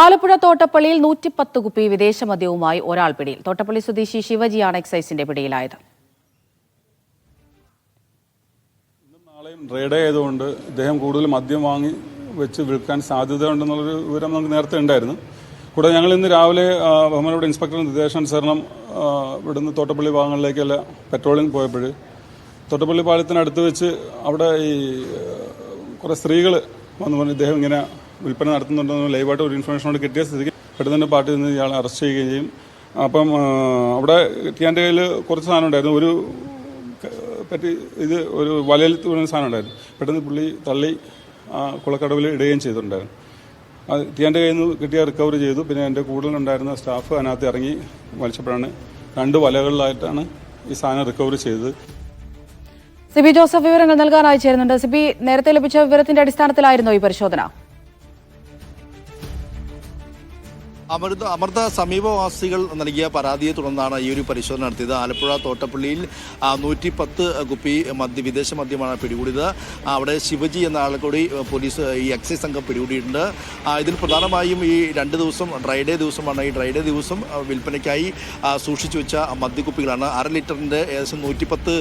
ആലപ്പുഴ തോട്ടപ്പള്ളിയിൽ 110 കുപ്പി വിദേശ മദ്യവുമായി ഒരാൾ പിടിയിൽ. തോട്ടപ്പള്ളി സ്വദേശി ശിവജിയാണ് എക്സൈസിന്റെ പിടിയിലായത്. നാളെയും റെയ്ഡ് ആയതുകൊണ്ട് ഇദ്ദേഹം കൂടുതൽ മദ്യം വാങ്ങി വെച്ച് വിൽക്കാൻ സാധ്യതയുണ്ടെന്നുള്ളൊരു വിവരം നമുക്ക് നേരത്തെ ഉണ്ടായിരുന്നു. കൂടെ ഞങ്ങൾ ഇന്ന് രാവിലെ ബഹുമാനപ്പെട്ട ഇൻസ്പെക്ടർ നിർദ്ദേശാനുസരണം ഇവിടുന്ന് തോട്ടപ്പള്ളി ഭാഗങ്ങളിലേക്കല്ല പെട്രോളിംഗ് പോയപ്പോൾ തോട്ടപ്പള്ളി പാലത്തിനടുത്ത് വെച്ച് അവിടെ ഈ കുറേ സ്ത്രീകൾ വന്നു പറഞ്ഞു ഇദ്ദേഹം ഇങ്ങനെ വിൽപ്പന നടത്തുന്നുണ്ടെന്ന് ലൈവായിട്ട് ഒരു ഇൻഫർമേഷനോട് കിട്ടിയ സ്ഥിതിക്ക് പെട്ടെന്ന് തന്നെ പാർട്ടിയിൽ നിന്ന് ഇയാളെ അറസ്റ്റ് ചെയ്യുകയും ചെയ്യും. അപ്പം അവിടെ എൻ്റെ കയ്യിൽ കുറച്ച് സാധനം ഉണ്ടായിരുന്നു. ഒരു വലയിൽ തുറന്ന സാധനം ഉണ്ടായിരുന്നു. പെട്ടെന്ന് പുള്ളി തള്ളി കുളക്കടവിൽ ഇടുകയും ചെയ്തിട്ടുണ്ടായിരുന്നു. എൻ്റെ കയ്യിൽ നിന്ന് കിട്ടിയ റിക്കവറി ചെയ്തു. പിന്നെ എൻ്റെ കൂടുതലുണ്ടായിരുന്ന സ്റ്റാഫ് അതിനകത്ത് ഇറങ്ങി വലിച്ചപ്പോഴാണ് 2 വലകളിലായിട്ടാണ് ഈ സാധനം റിക്കവറി ചെയ്തത്. സിബി ജോസഫ് വിവരങ്ങൾ നൽകാനായി ചേരുന്നുണ്ട്. സിബി, നേരത്തെ ലഭിച്ച വിവരത്തിന്റെ അടിസ്ഥാനത്തിലായിരുന്നോ ഈ പരിശോധന? അമൃത സമീപവാസികൾ നൽകിയ പരാതിയെ തുടർന്നാണ് ഈ ഒരു പരിശോധന നടത്തിയത്. ആലപ്പുഴ തോട്ടപ്പള്ളിയിൽ 110 കുപ്പി വിദേശ മദ്യമാണ് പിടികൂടിയത്. അവിടെ ശിവജി എന്ന ആളെ കൂടി പോലീസ് ഈ എക്സൈസ് സംഘം പിടികൂടിയിട്ടുണ്ട്. ഇതിൽ പ്രധാനമായും ഈ 2 ദിവസം ഡ്രൈ ഡേ ദിവസമാണ്. ഈ ഡ്രൈ ഡേ ദിവസം വിൽപ്പനയ്ക്കായി സൂക്ഷിച്ചു വെച്ച മദ്യക്കുപ്പികളാണ്. 1/2 ലിറ്ററിൻ്റെ ഏകദേശം 110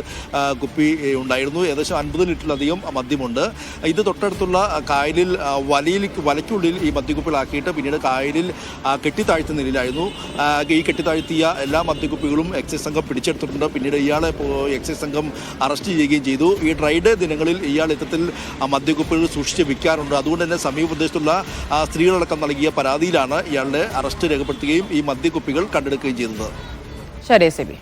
കുപ്പി ഉണ്ടായിരുന്നു. ഏകദേശം 50 ലിറ്ററിലധികം മദ്യമുണ്ട്. ഇത് തൊട്ടടുത്തുള്ള കായലിൽ വലയ്ക്കുള്ളിൽ ഈ മദ്യക്കുപ്പികളാക്കിയിട്ട് പിന്നീട് കായലിൽ കെട്ടിത്താഴ്ത്തുന്ന നിലയിലായിരുന്നു. ഈ കെട്ടിത്താഴ്ത്തിയ എല്ലാ മദ്യക്കുപ്പികളും എക്സൈസ് സംഘം പിടിച്ചെടുത്തിട്ടുണ്ട്. പിന്നീട് ഇയാളെ എക്സൈസ് സംഘം അറസ്റ്റ് ചെയ്യുകയും ചെയ്തു. ഈ ഡ്രൈ ഡേ ദിനങ്ങളിൽ ഇയാൾ ഇത്തരത്തിൽ മദ്യക്കുപ്പികൾ സൂക്ഷിച്ച് വിൽക്കാറുണ്ട്. അതുകൊണ്ട് തന്നെ സമീപ പ്രദേശത്തുള്ള സ്ത്രീകളടക്കം നൽകിയ പരാതിയിലാണ് ഇയാളുടെ അറസ്റ്റ് രേഖപ്പെടുത്തുകയും ഈ മദ്യക്കുപ്പികൾ കണ്ടെടുക്കുകയും ചെയ്തത്. ശരി സിബി.